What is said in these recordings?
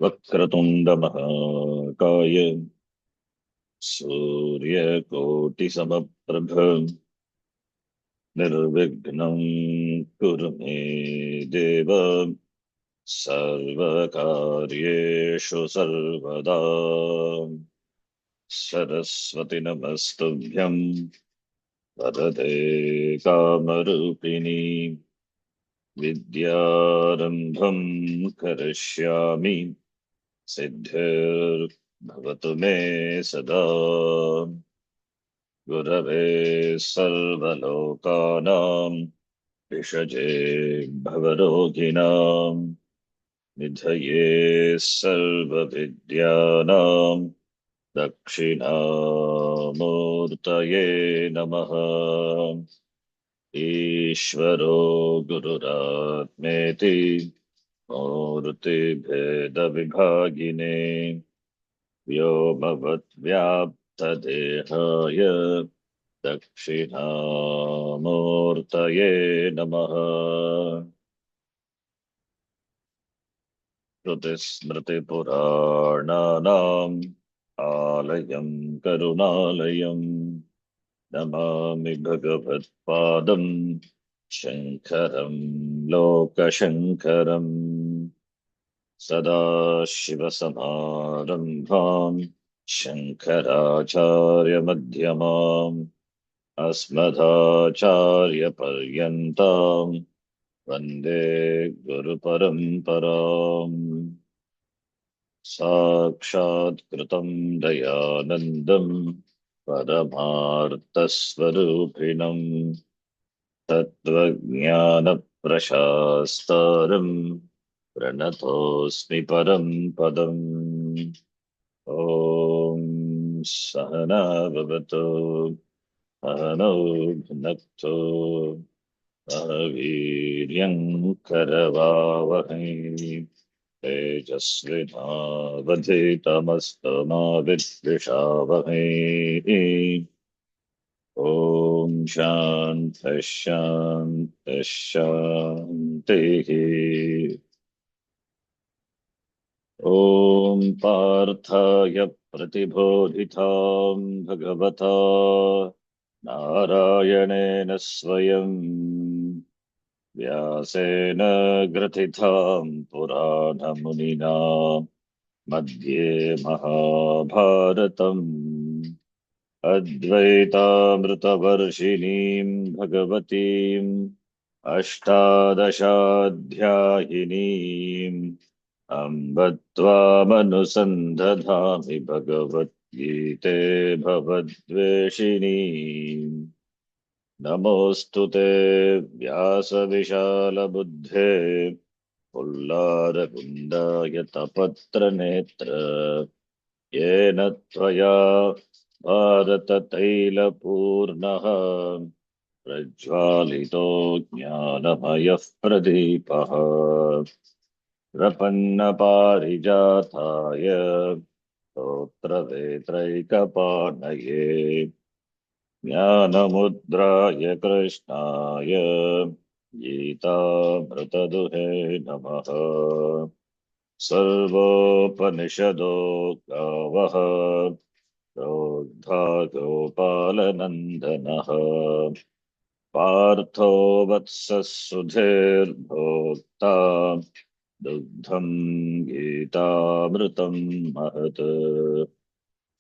वक्रतुण्डमहाकाय सूर्यकोटिसमप्रभ निर्विघ्नं कुरु मे देव सर्वकार्येषु सर्वदा। सरस्वति नमस्तुभ्यं वरदे कामरूपिणी विद्यारम्भं करिष्यामि सिद्धिर्भवतु मे सदा। गुरवे सर्वलोकानां विषजे भवरोगिणां निधये सर्वविद्यानां दक्षिणामूर्तये नमः। ईश्वरो गुरुरात्मेति मूर्तिभेदविभागिने व्योमवद्व्याप्तदेहाय दक्षिणामूर्तये नमः। श्रुतिस्मृतिपुराणानाम् आलयं करुणालयं नमामि भगवत्पादं शङ्करं लोकशङ्करम्। सदाशिवसमारम्भाम् शङ्कराचार्यमध्यमाम् अस्मदाचार्यपर्यन्ताम् वन्दे गुरुपरम्पराम्। साक्षात् कृतं दयानन्दं परमार्थस्वरूपिणं तत्त्वज्ञानप्रशास्तारं प्रणतोऽस्मि परं पदम्। ॐ सहना भवतु सहनौ भुनक्तु सह वीर्यं करवावहै तेजस्विनावधीतमस्तु मा विद्विषावहै। ॐ शान्तिः शान्तिः शान्तिः। ॐ पार्थाय प्रतिबोधितां भगवता नारायणेन स्वयं व्यासेन ग्रथितां पुराणमुनिना मध्ये महाभारतम् अद्वैतामृतवर्षिणीं भगवतीम् अष्टादशाध्यायिनीम् अम्ब त्वामनुसन्दधामि भगवद्गीते भवद्वेषिणीम्। नमोऽस्तु ते व्यासविशालबुद्धे पुल्लारविन्दायतपत्रनेत्र येन त्वया भारततैलपूर्णः प्रज्वालितो ज्ञानमयः प्रदीपः प्रपन्नपारिजाताय स्तोत्रवेत्रैकपाणये ज्ञानमुद्राय कृष्णाय गीतामृतदुहे नमः। सर्वोपनिषदो गावः प्रोक्ता गोपालनन्दनः पार्थो वत्सः सुधीर्भोक्ता दुग्धं गीतामृतं महत्।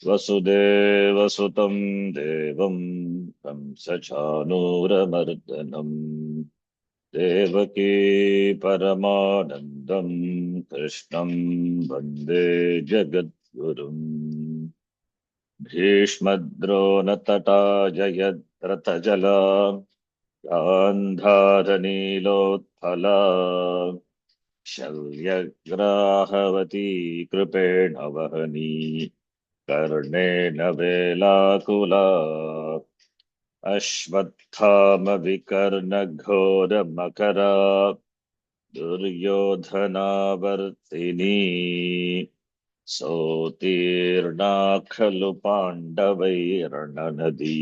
वसुदेवसुतं देवं कंसचाणूरमर्दनम् देवकी परमानन्दं कृष्णं वन्दे जगद्गुरुम्। भीष्मद्रोणतटा जयद्रथजला गान्धारनीलोत्पला शल्यग्राहवती कृपेण वहनी कर्णेन वेलाकुला अश्वत्थामविकर्णघोरमकरा दुर्योधनावर्तिनी सोत्तीर्णा खलु पाण्डवैर्णनदी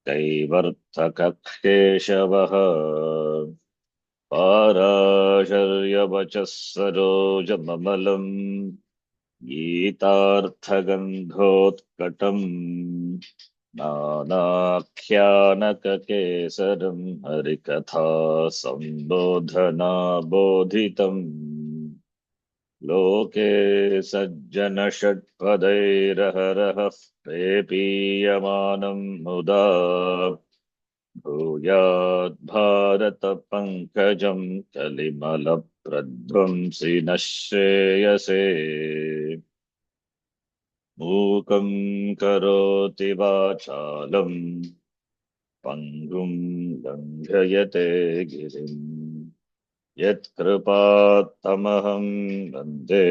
कैवर्तककेशवः। पाराशर्यवचः सरोजममलम् गीतार्थगन्धोत्कटम् नानाख्यानककेसरम् हरिकथा सम्बोधना बोधितम् लोके सज्जनषट्पदैरहरः प्रेपीयमानम् मुदा भूयाद्भारतपङ्कजम् कलिमलप्रध्वंसि नः श्रेयसे मूकम् करोति वाचालम् पङ्गुम् लङ्घयते गिरिम् यत्कृपात्तमहं वन्दे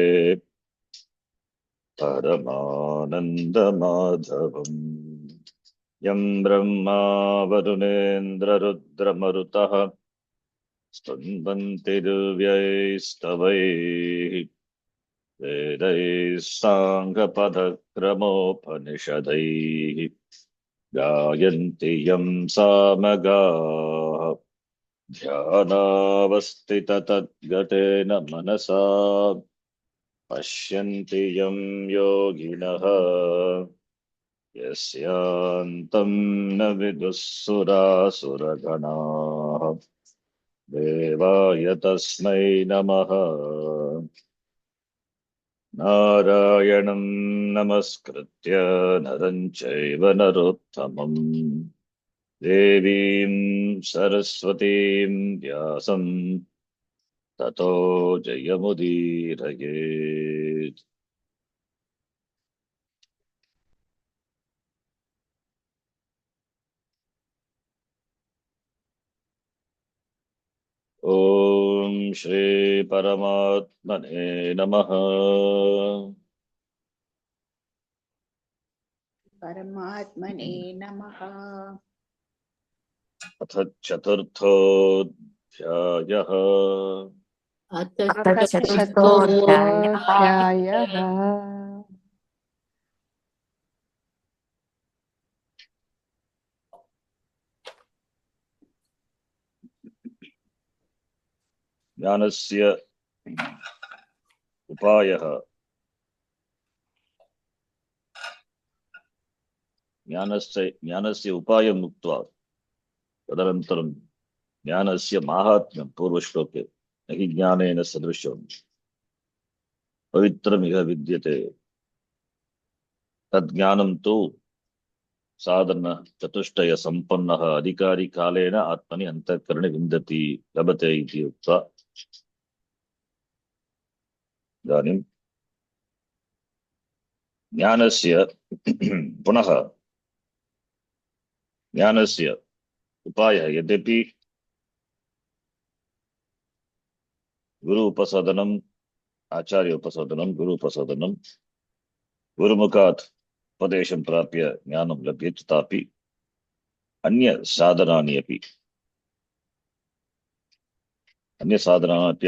परमानन्दमाधवम् यं ब्रह्मा वरुणेन्द्ररुद्रमरुतः स्तुवन्ति दिव्यैस्तवैः वेदैः साङ्गपदक्रमोपनिषदैः गायन्ति यं सामगाः ध्यानावस्थिततद्गतेन मनसा पश्यन्ति यं योगिनः यस्यान्तं न विदुःसुरासुरगणाः देवाय तस्मै नमः नारायणं नमस्कृत्य नरं चैव नरोत्तमम् देवीं सरस्वतीं व्यासं ततो जयमुदीरयेत्। ॐ श्री परमात्मने नमः। परमात्मने नमः। अथ चतुर्थोऽध्यायः। अथ चतुर्थोऽध्यायः। ज्ञानस्य उपायः। ज्ञानस्य उपायम् उक्त्वा तदनन्तरं ज्ञानस्य माहात्म्यं पूर्वश्लोके न हि ज्ञानेन सदृशं पवित्रमिह विद्यते तज्ज्ञानं तु साधन चतुष्टय संपन्नः अधिकारी कालेन आत्मनि अंतःकरणे विन्दति लभते इति उक्त्वा इदानीं ज्ञानस्य पुनः ज्ञानस्य उपायः यद्यपि गुरु उपसादनम् आचार्य उपसादनं गुरु उपसादनं गुरुमुखात् उपदेशं प्राप्य ज्ञानं लभ्यते तथापि अन्य साधनानि अपि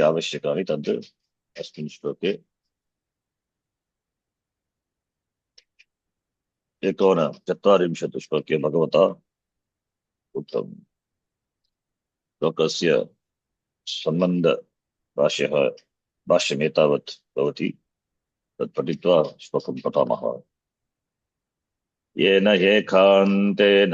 आवश्यकानि तद् अस्मिन् श्लोके 39 श्लोके भगवता उक्तम्। श्लोकस्य सम्बन्ध भाष्यमेतावत् भवति तत् पठित्वा श्लोकं पठामः। येन एकान्तेन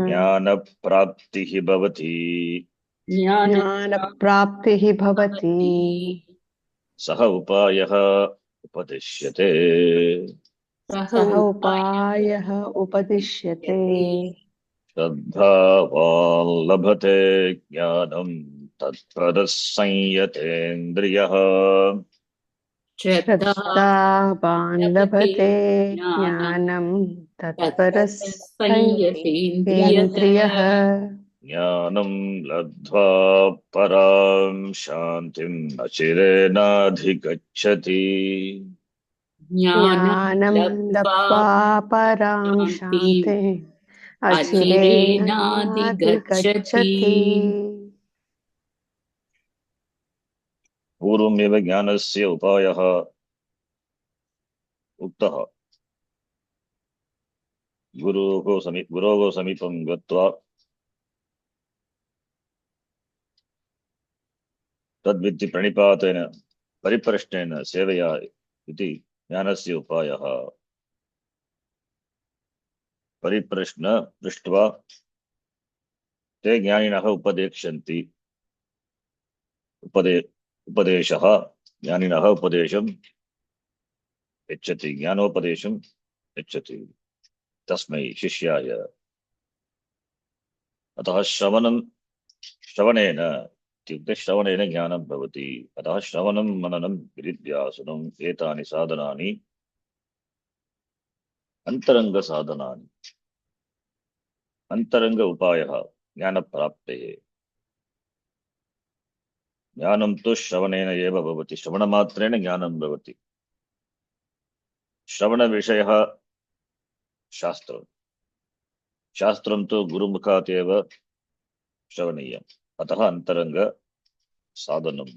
ज्ञानप्राप्तिः भवति ज्ञानप्राप्तिः भवति सः उपायः उपदिश्यते सः उपायः उपदिश्यते श्रद्धावान् लभते ज्ञानं तत्परः संयतेन्द्रियः श्रद्धावान् लभते ज्ञानं तत्परः संयतेन्द्रियः ज्ञानं लब्ध्वा परां शान्तिम् अचिरेणाधिगच्छति ज्ञानं लब्ध्वा परां शान्तिम् अचिरेणाधिगच्छति। पूर्वमेव ज्ञानस्य उपायः उक्तः। गुरोः समीपं गत्वा तद्विद्धि प्रणिपातेन परिप्रश्नेन सेवया इति ज्ञानस्य उपायः। परिप्रश्न पृष्ट्वा ते ज्ञानिनः उपदेक्ष्यन्ति। उपदेशः ज्ञानिनः उपदेशं यच्छति, ज्ञानोपदेशं यच्छति तस्मै शिष्याय। अतः श्रवणेन इत्युक्ते श्रवणेन ज्ञानं भवति। अतः श्रवणं मननं निदिध्यासनम् एतानि साधनानि अन्तरङ्गसाधनानि। अन्तरङ्ग उपायः ज्ञानप्राप्तेः। ज्ञानं तु श्रवणेन एव भवति, श्रवणमात्रेण ज्ञानं भवति। श्रवणविषयः शास्त्रम्। शास्त्रं तु गुरुमुखात् एव श्रवणीयम्। अतः अन्तरङ्ग साधनम्।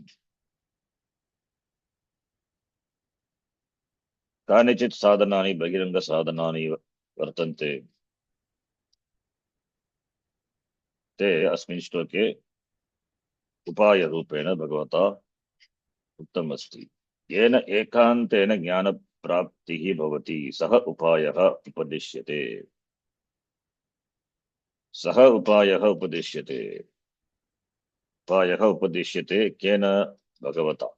कानिचित् साधनानि बहिरङ्ग साधनानि वर्तन्ते। ते अस्मिन् श्लोके उपायरूपेण भगवता उक्तमस्ति। येन एकान्तेन ज्ञानप्राप्तिः भवति सः उपायः उपदिश्यते। सः उपायः उपदिश्यते। उपायः उपदिश्यते केन? भगवता।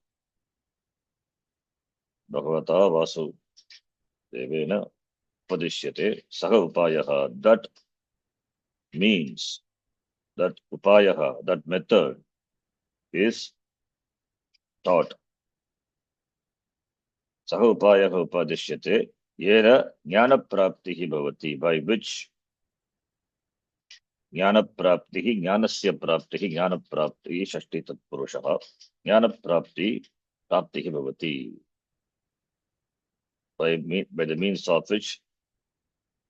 भगवता वासुदेवेन उपदिश्यते सः उपायः। That means that upayah, that method is taught. सः उपायः उपदिश्यते येन ज्ञानप्राप्तिः भवति, by which ज्ञानप्राप्तिः, ज्ञानस्य प्राप्तिः, ज्ञानप्राप्तिः षष्ठी तत्पुरुषः, प्राप्तिः भवति, by the means of which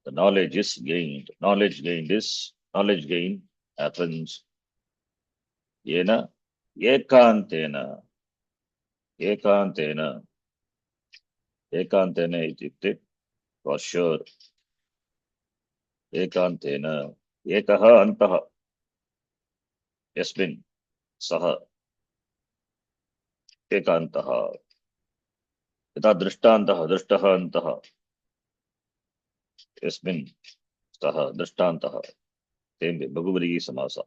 the knowledge is gained. Knowledge gain happens येन एकान्तेन इत्युक्ते for sure, एकान्तेन, एकः अन्तः, यस्मिन् सः एकान्तः। यथा दृष्टः अन्तः, यस्मिन् सः दृष्टान्तः। बहुव्रीहि समासः।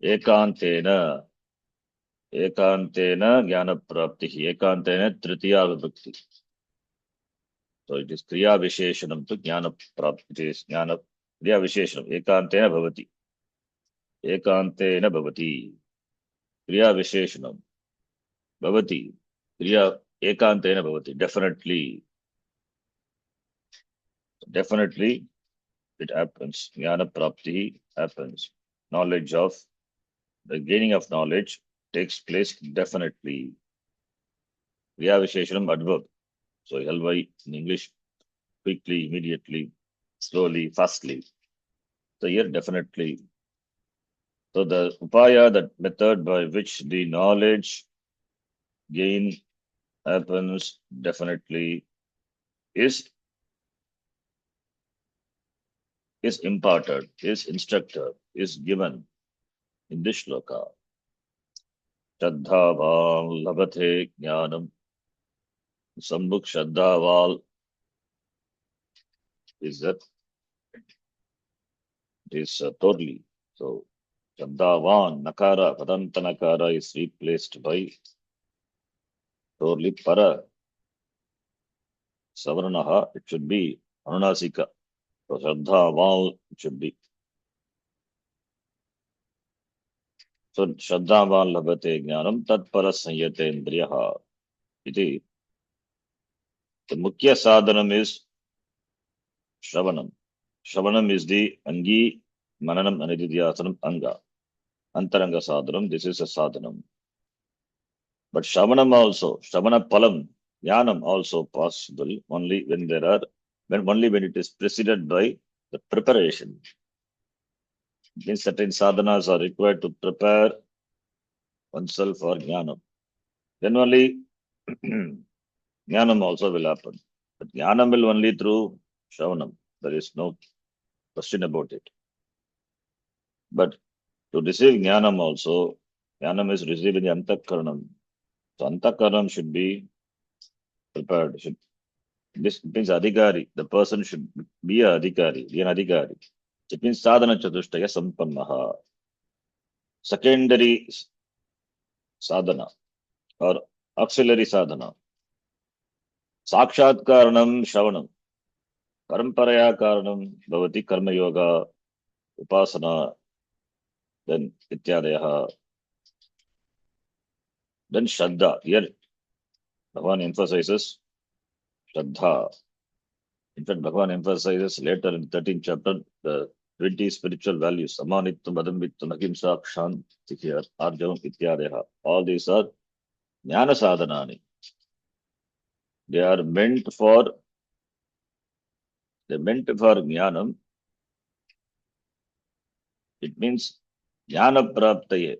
एकान्तेन ज्ञानप्राप्तिः। एकान्तेन तृतीया विभक्ति। So it is क्रिया विशेषणं तु ज्ञानप्राप्ति। क्रिया विशेषणम् एकान्तेन भवति। एकान्तेन भवति क्रिया विशेषणं भवति। क्रिया एकान्तेन भवति। Definitely it happens. Jnana-prapti happens. The gaining of knowledge takes place definitely. Kriya Visheshanam adverb. So LY in English, quickly, immediately, slowly, fastly. So here definitely. So the upaya, that method by which the knowledge gain happens definitely is imparted, is instructed, is given in this shloka. Shraddhaval labhate jnanam. Sambhuk Shraddhaval is that it is totally. So Shraddhavan, Nakara, Padanta Nakara is replaced by totally para. Savaranaha, it should be Anunasika. So Shraddhaval it should be. So Shraddhavan labhate jnanam tatpara sanyate indriyaha. Iti. The mukhya sadhanam is Shravanam. Shravanam is the Angi, Mananam, Anididhyasanam, Anga. Antaranga sadhanam, this is a sadhanam. But Shravanam also, Shravana Palam, Jnanam also possible only when it is preceded by the preparation. Means certain sadhanas are required to prepare oneself for Jnanam. Then only Jnanam also will happen. But Jnanam will only through Shravanam. There is no question about it. But to receive jnanam also, jnanam is received in the antakaranam. So antakaranam should be prepared. This means adhikari. The person should be an adhikari, be an adhikari. It means sadhana chatushtaya sampannaha. Secondary sadhana or auxiliary sadhana. Sakshat karanam shravanam. Paramparaya karanam bhavati karma yoga, upasana, then ityadayaha. Then Shraddha. Here, Bhagavan emphasizes Shraddha. In fact, Bhagavan emphasizes later in 13th chapter the 20 spiritual values. Samanittam, Adambittam, Ahimsa, Kshanti, Arjavam, Ityadayaha. All these are Jnana Sadhanani. They are meant for Jnanam. It means Jnana Praptaye,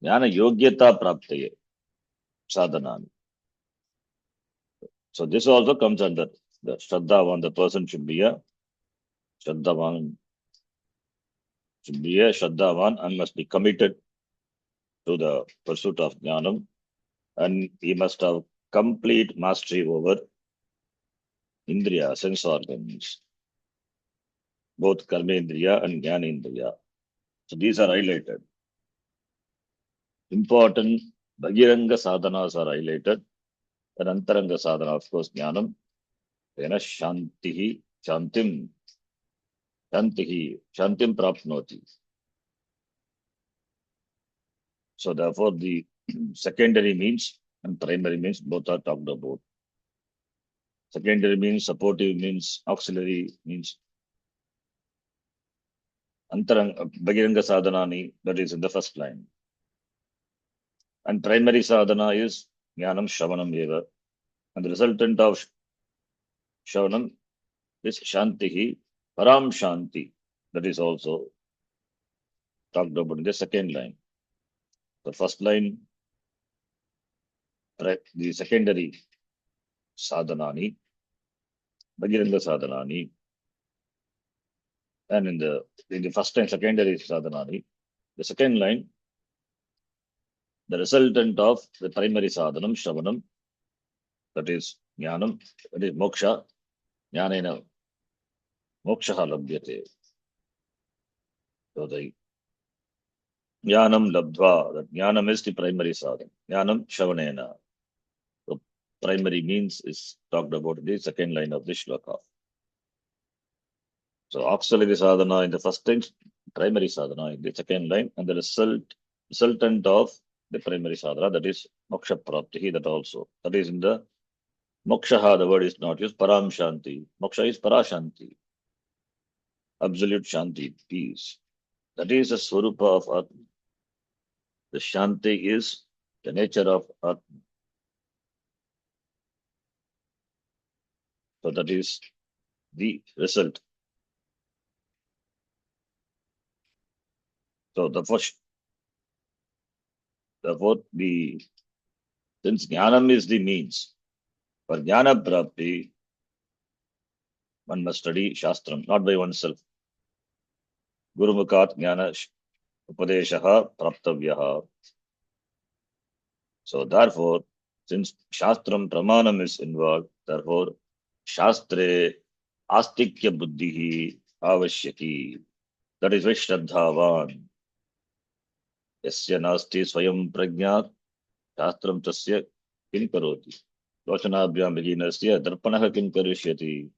Jnana Yogyata Praptaye, Sadhanani. So this also comes under the Shraddhavan. The person should be a Shraddhavan, and must be committed to the pursuit of Jnanam, and he must have complete mastery over Indriya, sense organs, both Karmendriya and Jnanendriya. So these are highlighted. Important Bhagiranga sadhanas are highlighted. And Antaranga sadhana, of course, Jnanam, then Shantihi, Shantim Prapnoti. So therefore, the secondary means and primary means both are talked about. Secondary means supportive means auxiliary means Bhagiranga sadhanani, that is in the first line. And primary sadhana is Jnanam Shravanam Eva. And the resultant of Shravanam is Shantihi, Param Shanti. That is also talked about in the second line. The first line, the secondary sadhanani, Bhagiranga sadhanani. And in the first line, secondary sadhanani. The second line, the resultant of the primary sadhanam, Shravanam, that is Jnanam, that is Moksha, Jnanena, Mokshaha labhyate. So the Jnanam labdva, that Jnanam is the primary sadhana. Jnanam Shravanena. So primary means is talked about in the second line of the shloka. So auxiliary sadhana in the first line, primary sadhana in the second line, and the resultant of the primary sadhana, that is Moksha Prapti, that also. That is in the Mokshaha, the word is not used, Param Shanti. Moksha is Parashanti. Absolute Shanti, peace. That is the Swarupa of Atma. The Shanti is the nature of Atma. So that is the result. So therefore, since Jnanam is the means, for Jnana Prapti, one must study Shastram, not by oneself. Gurumukat Jnana Upadeshaha Praptavyaha. So therefore, since Shastram Pramanam is involved, therefore, Shastre Astikya Buddhihi Avashyaki. That is why Shraddhavan. Yasya Nasti Swayam Prajnat Shastram Tasya Kim Karoti. Lochanabhyam Viginasya Darpanaha Kim Karishyati.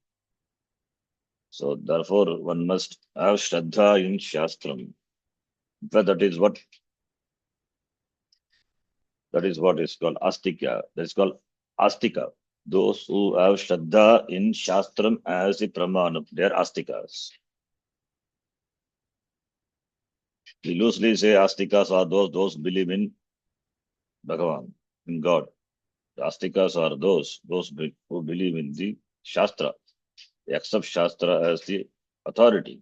So therefore, one must have Shraddha in Shastram. In fact, that is what is called Astika. That is called Astika. Those who have Shraddha in Shastram as the Pramanam, they are Astikas. We loosely say Astikas are those who believe in Bhagavan, in God. The Astikas are those who believe in the Shastra. They accept Shastra as the authoritative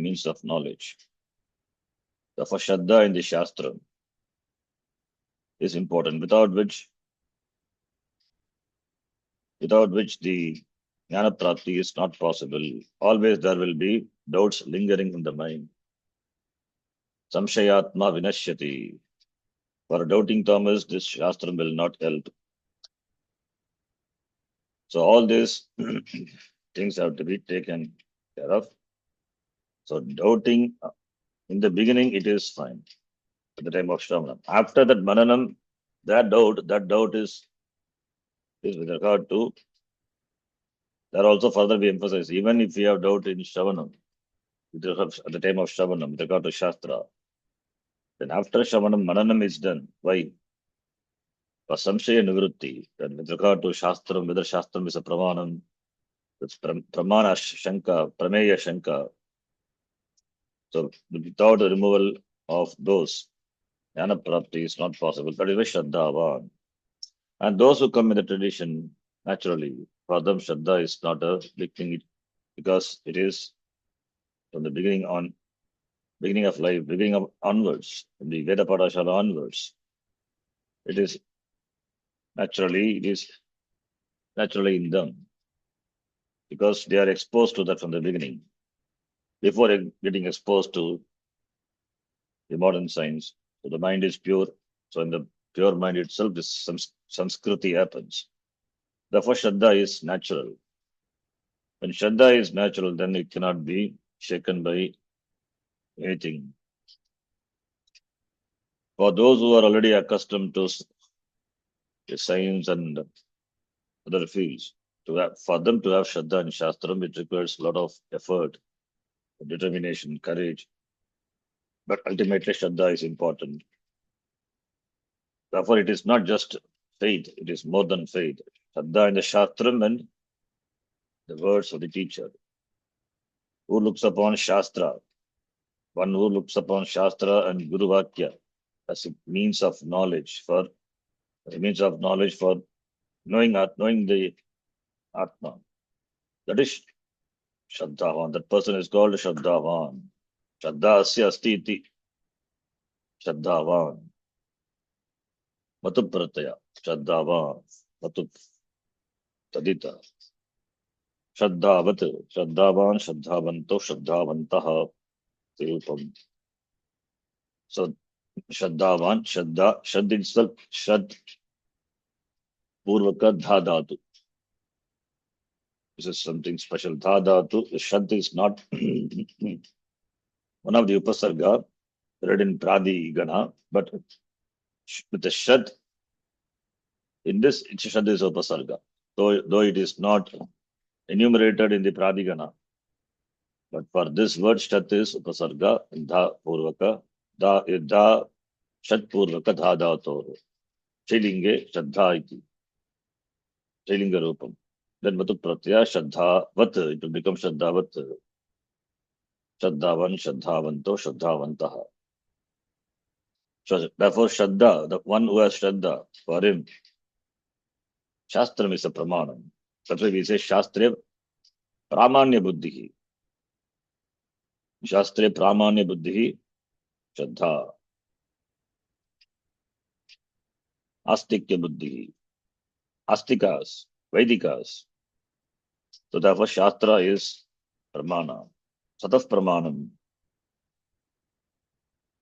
means of knowledge. Therefore, Shraddha in the Shastra is important, without which the Jnana prapti is not possible. Always there will be doubts lingering in the mind. Samshayatma vinashyati. For doubting Thomas, this Shastra will not help. So all these things have to be taken care of. So doubting in the beginning, it is fine at the time of Shravanam. After that Mananam, that doubt is with regard to, there also further we emphasize, even if we have doubt in Shravanam, at the time of Shravanam, with regard to Shastra, then after Shravanam, Mananam is done. Why? For Samshaya Nivrutti, then with regard to Shastram, whether Shastram is a Pramanam, it's Pramana Shanka, Prameya Shanka. So without the removal of those, Jnana Prapti is not possible. That is why Shraddhavan. And those who come in the tradition, naturally, for them Shraddha is not a big thing because it is from the beginning of life, beginning of onwards, from the Veda Padashala onwards. It is naturally in them because they are exposed to that from the beginning. Before getting exposed to the modern science, so the mind is pure. So in the pure mind itself, this Sanskriti happens. Therefore, Shraddha is natural. When Shraddha is natural, then it cannot be shaken by anything. For those who are already accustomed to science and other fields, for them to have Shraddha in Shastram, it requires a lot of effort, determination, courage. But ultimately, Shraddha is important. Therefore, it is not just faith, it is more than faith. Shraddha in the Shastram and the words of the teacher. Who looks upon Shastra? One who looks upon Shastra and Guru Vakya as a means of knowledge for knowing the Atma. That is Shraddhavan. That person is called Shraddhavan. Shraddha asya asti iti Shraddhavan. Matu prataya. Shraddhavan. Matu tadita. Shraddhavat. Shraddhavan. Shraddhavanto. Shraddhavantaha. Tirupam. So Shraddhavan. Shradd itself. Shradd Purvaka Dhadatu. This is something special. Dhadatu. The Shradd is not one of the Upasarga read in Pradi Gana, but with the Shad, in this, Shad is Upasarga. Though it is not enumerated in the Pradigana, but for this word, Shad is Upasarga, Dha Purvaka, Da Shad Purvaka Dha Dhatoru. Trilinge Shadha iti. Trilinga Rupam. Then Matu Pratyaya Shadha Vat, it will become Shadhavat. Shadhavan, Shadhavanto, Shadhavantaha. So therefore, Shraddha, the one who has Shraddha, for him, Shastram is a Pramanam. That's why we say Shastre Pramanya Buddhihi. Shastre Pramanya Buddhihi, Shraddha. Astikya Buddhihi. Astikas, Vedikas. So therefore, Shastra is Pramana. Sataf Pramanam.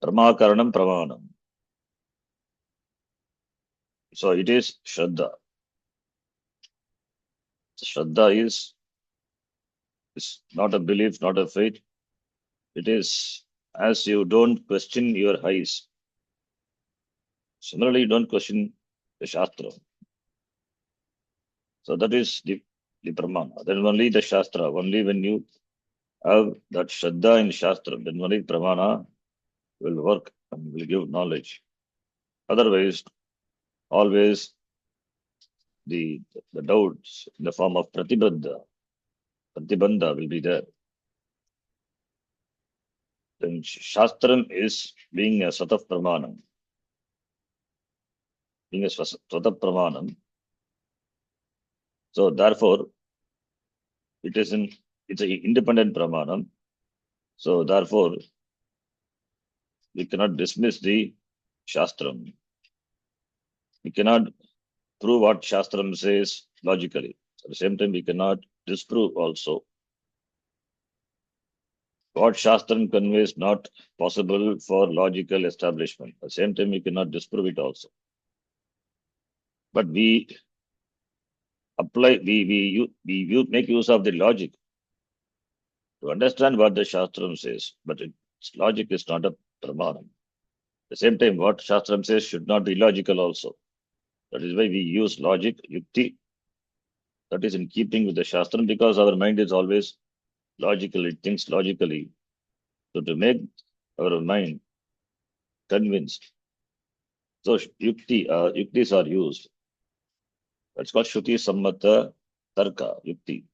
Pramakaranam Pramanam. So it is Shraddha. Shraddha is not a belief, not a faith. It is as you don't question your eyes. Similarly, you don't question the Shastra. So that is the Pramana. Then only the Shastra, only when you have that Shraddha in Shastra, then only Pramana will work and will give knowledge. Otherwise, always the doubts in the form of Pratibandha will be there. Then Shastram is being a Sataf Pramanam. Being a Sataf Pramanam. So therefore, it's an independent Pramanam. So therefore, we cannot dismiss the Shastram. We cannot prove what Shastram says logically. At the same time, we cannot disprove also. What Shastram conveys not possible for logical establishment. At the same time, we cannot disprove it also. But we apply, make use of the logic to understand what the Shastram says. But its logic is not a pramanam. At the same time, what Shastram says should not be illogical also. That is why we use logic, yukti, that is in keeping with the Shastram, because our mind is always logical, it thinks logically. So to make our mind convinced, so yuktis are used. That's called Shruti Sammata Tarka, yukti.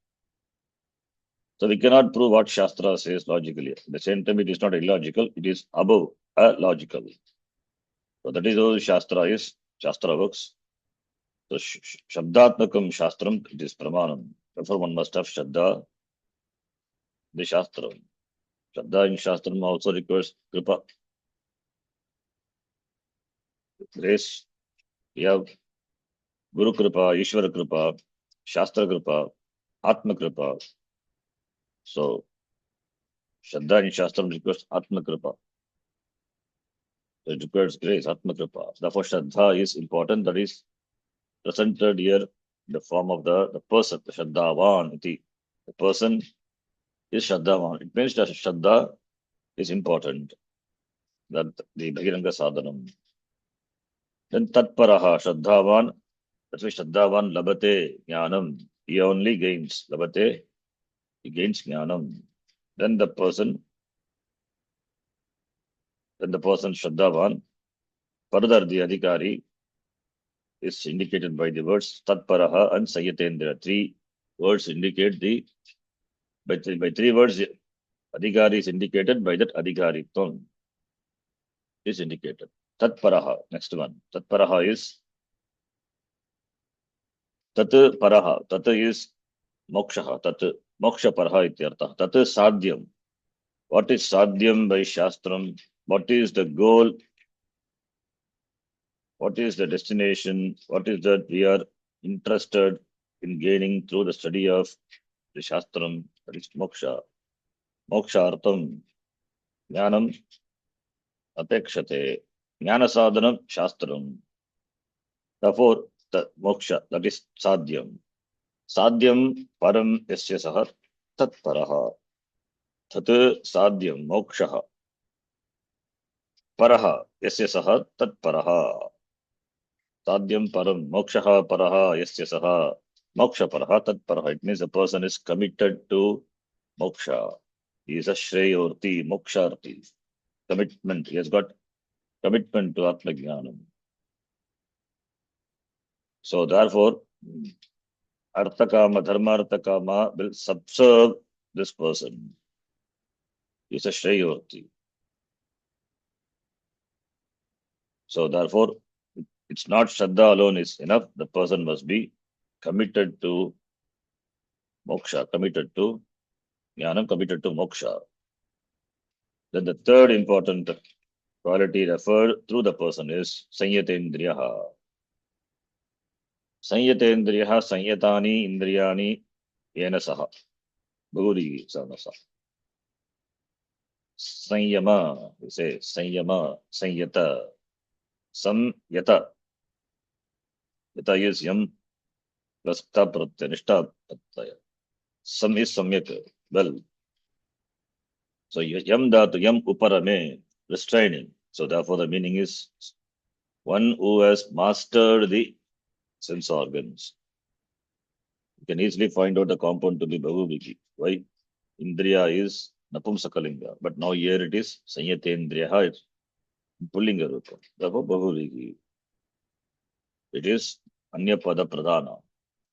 So we cannot prove what Shastra says logically. At the same time, it is not illogical, it is above logical. So that is how Shastra works. So Shabdatmakam Shastram, it is Pramanam. Therefore, one must have Shraddha, the Shastram. Shraddha in Shastram also requires Kripa. Grace, we have Guru Kripa, Ishvara Kripa, Shastra Kripa, Atma Kripa. So, Shraddha in Shastram requires Atma Kripa. So it requires grace, Atma Kripa. Therefore, Shraddha is important. That is presented here in the form of the person, the Shraddhavan. The person is Shraddhavan. It means that Shraddha is important. That the Bhagiranga Sadhanam. Then Tatparaha, Shraddhavan. That's why Shraddhavan Labate Jnanam. He only gains. Labate, he gains Jnanam. Then the person Shraddhavan, further the Adhikari is indicated by the words Tatparaha and Sayatendra. Three words indicate by three words, Adhikari is indicated by that Adhikariton is indicated. Tatparaha, next one. Tatparaha is Tat Paraha. Tat is Mokshaha. Tat Moksha Paraha ityartha. Tat Sadhyam. What is Sadhyam by Shastram? What is the goal? What is the destination? What is that we are interested in gaining through the study of the Shastram? That is Moksha. Moksha Artham. Jnanam Apekshate. Jnana Sadhanam Shastram. Therefore, the Moksha, that is Sadhyam. Sadhyam Param Yasya Sahar Tat Paraha. Tat Sadhyam Mokshaha. Paraha Yasya Sahar Tat Paraha. Sadhyam Param Mokshaha Paraha Yasya Saha Moksha Paraha Tat Paraha. It means the person is committed to Moksha. He is a Shreyorti, Moksharti. Commitment. He has got commitment to Atma Jnanam. So therefore, Arthakama, Dharmarthakama will subserve this person. He is a Shreyorti. So therefore, it's not Shraddha alone is enough. The person must be committed to Moksha, committed to Jnanam, committed to Moksha. Then the third important quality referred through the person is Sanyatendriyaha. Sanyatendriyaha, Sanyatani Indriyani Yenasaha. Bhuri Samasa. Sanyama, we say Sanyama, Sanyata. Samyata. Yata is Yam plus Ta Pratyaya, Nishta Pratyaya. Sam is Samyak. Well, so Yam Dhatu, Yam Uparame, restraining. So therefore the meaning is one who has mastered the sense organs. You can easily find out the compound to be Bahuviki. Why? Indriya is Napumsakalinga. But now here it is Sanyatendriyaha, it's Pullinga Rupa. Therefore Bahuviki. It is Anyapada Pradhana.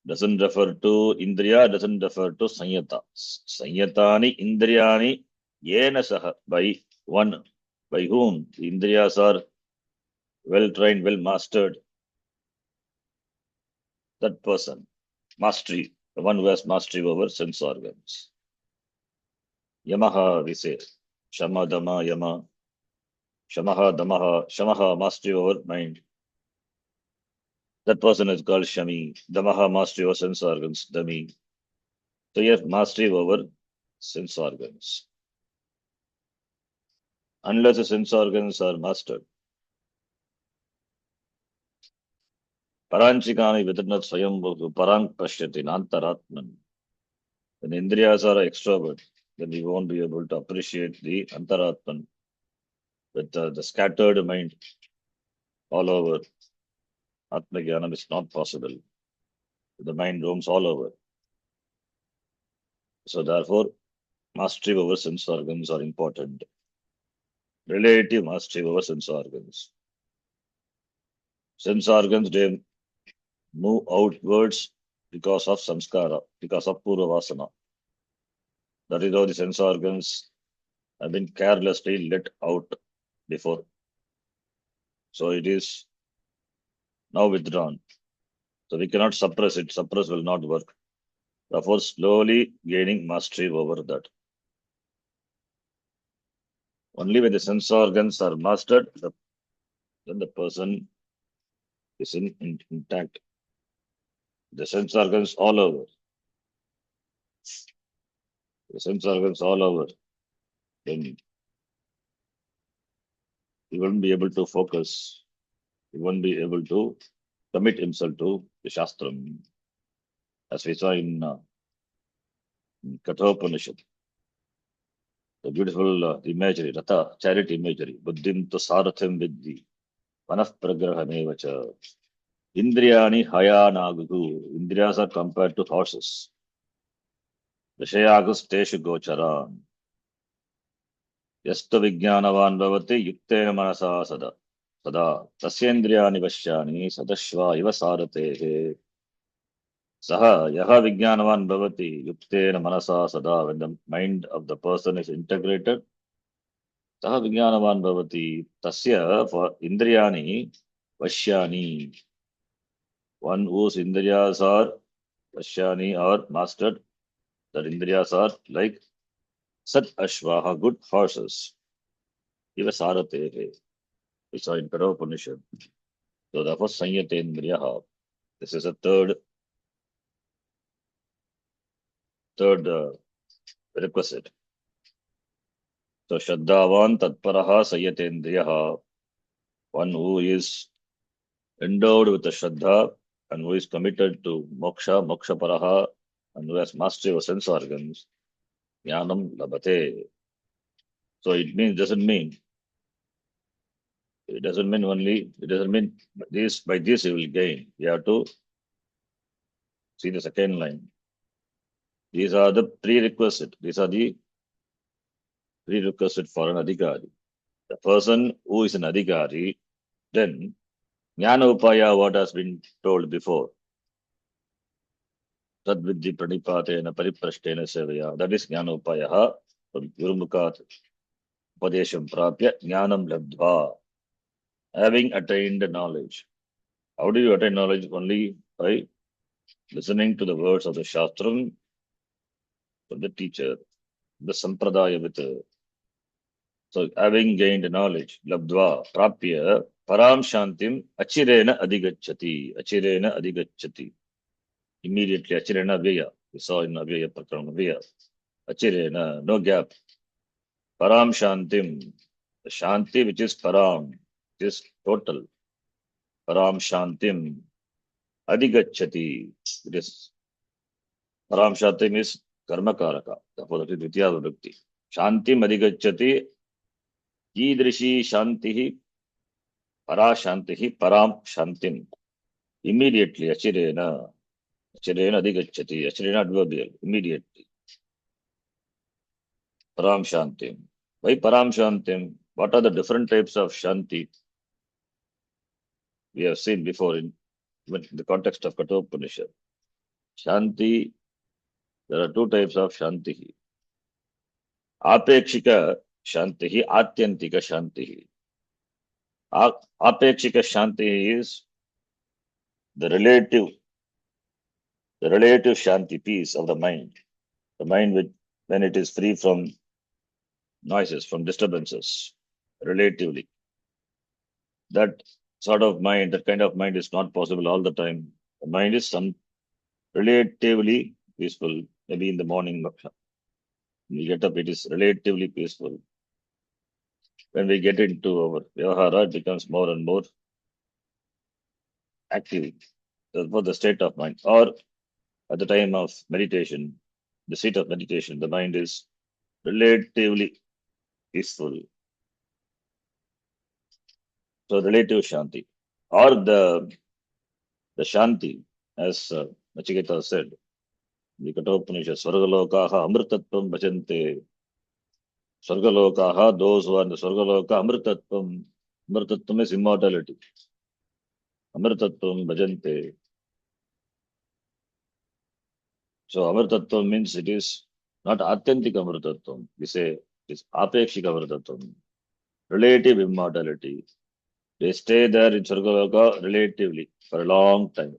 Doesn't refer to Indriya, doesn't refer to Sanyata. Sanyatani Indriyani Yena Saha, by one. By whom the Indriyas are well trained, well mastered. That person. Mastery. The one who has mastery over sense organs. Yamaha, we say. Shama, Dama, Yama. Shamaha, Damaha. Shamaha, mastery over mind. That person is called Shami. Damaha, mastery over sense organs. Dami. So you have mastery over sense organs. Unless the sense organs are mastered. Paranchikani vidhanat swayam parang pashyati antaratman. When indriyas are extrovert, then you won't be able to appreciate the antaratman with the scattered mind all over. Atma Jnanam is not possible. The mind roams all over. So therefore, mastery over sense organs are important. Relative mastery over sense organs. Sense organs, they move outwards because of samskara, because of purva vasana. That is how the sense organs have been carelessly let out before. So it is now withdrawn. So we cannot suppress it. Suppress will not work. Therefore, slowly gaining mastery over that. Only when the sense organs are mastered, then the person is intact. The sense organs all over. The sense organs all over. Then he won't be able to focus. He won't be able to commit himself to the Shastram. As we saw in Kathopanishad. The beautiful imagery, Ratha, chariot imagery. Buddhim to saratham vidhi. Manah pragrahamevacha. Indriyani hayanagugu. Indriyas are compared to horses. Vishayagus teshu gocharan. Yasta vijnanavan bhavati yuktena manasa sada. Sada. Tasyendriyani vashyani sadashva iva saratehe. Saha yaha vijnanavan bhavati yuktena manasa sada. When the mind of the person is integrated, saha vijnanavan bhavati. Tasya for indriyani vashyani. One whose indriyas are vashyani or mastered, that indriyas are like Sat Ashvaha, good horses. Iva Saratehe. We saw in Kathopanishad. So therefore, Sanyatendriyaha. This is a third requisite. So Shraddhavan Tatparaha Sanyatendriyaha. One who is endowed with the Shraddha and who is committed to Moksha, Moksha Paraha, and who has mastery of sense organs. Jnanam Labhate. So it doesn't mean only, it doesn't mean this, by this you will gain. You have to see the second line. These are the prerequisite. These are the prerequisite for an adhikari. The person who is an adhikari, then jnana upaya, what has been told before. Tadvidhi pranipatena pariprashtena sevaya. That is jnana upaya. From Gurumukhat Upadesham prapya jnanam labdva. Having attained knowledge. How do you attain knowledge? Only by listening to the words of the Shastram from the teacher, the Sampradaya with. So having gained knowledge, labdva, prapya, param shantim, achirena adigachati, achirena adigachati. Immediately, achirena vyaya. We saw in Avyaya Prakarana vyaya. Achirena, no gap. Param shantim, the shanti which is param, which is total. Param shantim, adigachati. It is, param shantim is karmakaraka. Therefore, that is Dvitiya Vibhakti. Shantim adigachati, Idrishi shantihi, para shantihi, param shantim. Immediately, achirena adigachati, achirena adverbial, immediately. Param shantim. Why param shantim? What are the different types of shanti? We have seen before in the context of Kathopanishad. Shanti, there are two types of shanti. Apekshika shantihi, atyantika shantihi. Apekshika shanti is the relative shanti, peace of the mind. The mind when it is free from noises, from disturbances, relatively. That sort of mind, that kind of mind is not possible all the time. The mind is relatively peaceful. Maybe in the morning, when we get up, it is relatively peaceful. When we get into our vyavahara, it becomes more and more active. Therefore, the state of mind, or at the time of meditation, the seat of meditation, the mind is relatively peaceful. So relative shanti, or the shanti, as Nachiketa said, the Kathopanishad, Swargalokaha Amritatvam Bhajante. Swargalokaha, those who are in the Swargaloka, Amritatvam. Amritatvam is immortality. Amritatvam Bhajante. So Amritatvam means it is not authentic Amritatvam. We say it is apekshik Amritatvam. Relative immortality. They stay there in Swargaloka relatively for a long time.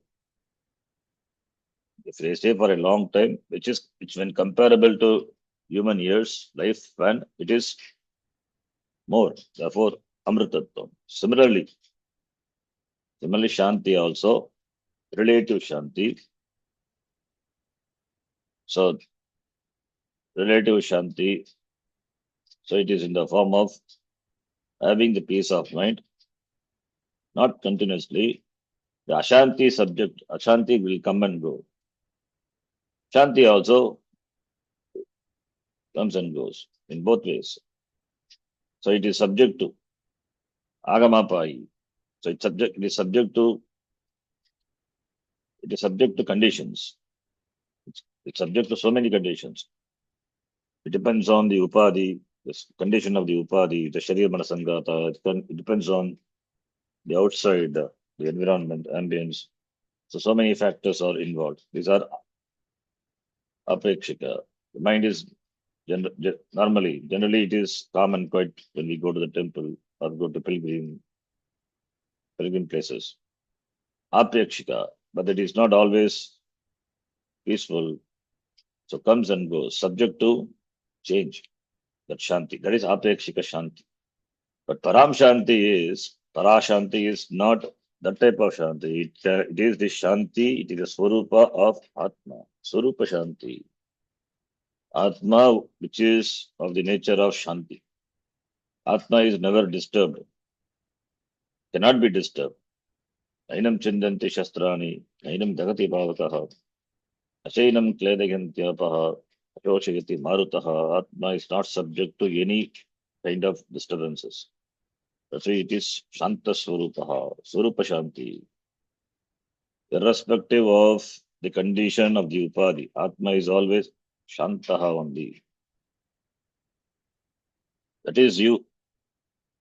If they stay for a long time, which when comparable to human years, lifespan, it is more. Therefore, Amritatvam. Similarly, Shanti also, relative Shanti. So, relative Shanti, so it is in the form of having the peace of mind, not continuously. The Ashanti will come and go. Shanti also comes and goes in both ways. So it is subject to Agamapai. So it is subject to conditions. It's subject to so many conditions. It depends on the upadhi, the condition of the upadhi, the Sharira Manasangata. It depends on the outside, the environment, ambience. So many factors are involved. These are apekshika. The mind is generally it is calm and quiet when we go to the temple or go to pilgrim places. Apekshika, but it is not always peaceful. So comes and goes, subject to change. That shanti, that is apekshika shanti. But parashanti is not that type of shanti. It is the shanti, it is the swarupa of Atma. Swarupa shanti. Atma, which is of the nature of shanti. Atma is never disturbed, cannot be disturbed. Ainam chindanti shastrani, ainam dagati bhavataha, achainam kledagantyapaha, achoshayati marutaha. Atma is not subject to any kind of disturbances. That's why it is Shanta Swarupaha, Swarupa Shanti. Irrespective of the condition of the Upadhi, Atma is always Shantaha only. That is you.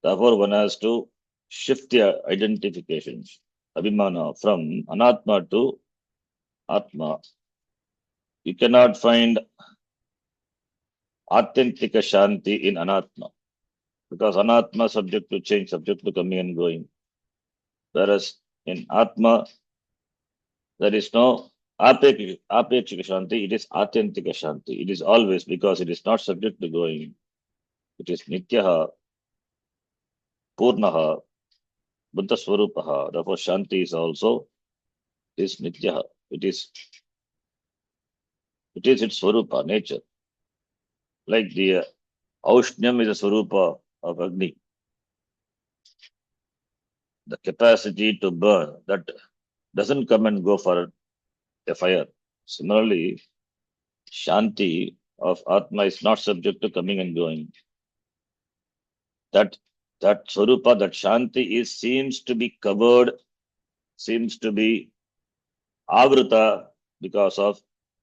Therefore, one has to shift the identifications, Abhimana, from Anatma to Atma. You cannot find authentic Shanti in Anatma, because Anatma is subject to change, subject to coming and going. Whereas in Atma, there is no apekshika shanti, it is authentic shanti. It is always, because it is not subject to going. It is nityaha, purnaha, buddha swarupaha. Therefore, shanti is also nityaha. It is its swarupa, nature. Like the aushnyam is a swarupa of Agni. The capacity to burn, that doesn't come and go for a fire. Similarly, shanti of Atma is not subject to coming and going. That Swarupa, that Shanti seems to be covered, seems to be avrita because of